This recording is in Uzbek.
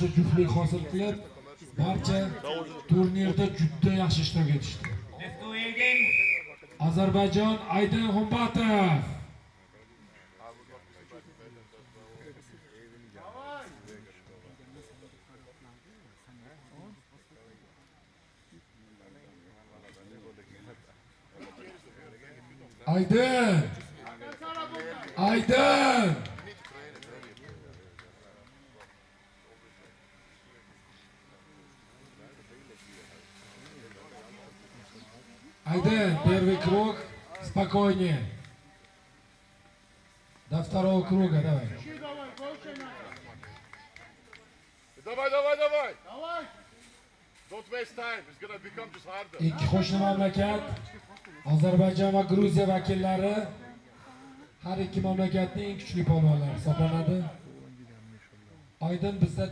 yaxshi juftlik hosil qilib, barcha turnirda juda yaxshi ishtirok etishdi. Ozarbayjon Aydin Xumbatov. Aydin! Aydin! Aydин, первый круг, спокойнее. До второго круга, давай. Давай. Don't waste time. It's gonna become just harder. Ikki qo'shni mamlakat, Ozarbayjon va Gruziya vakillari har ikki mamlakatning eng kuchli polvonlari hisoblanadi. Aydin bizda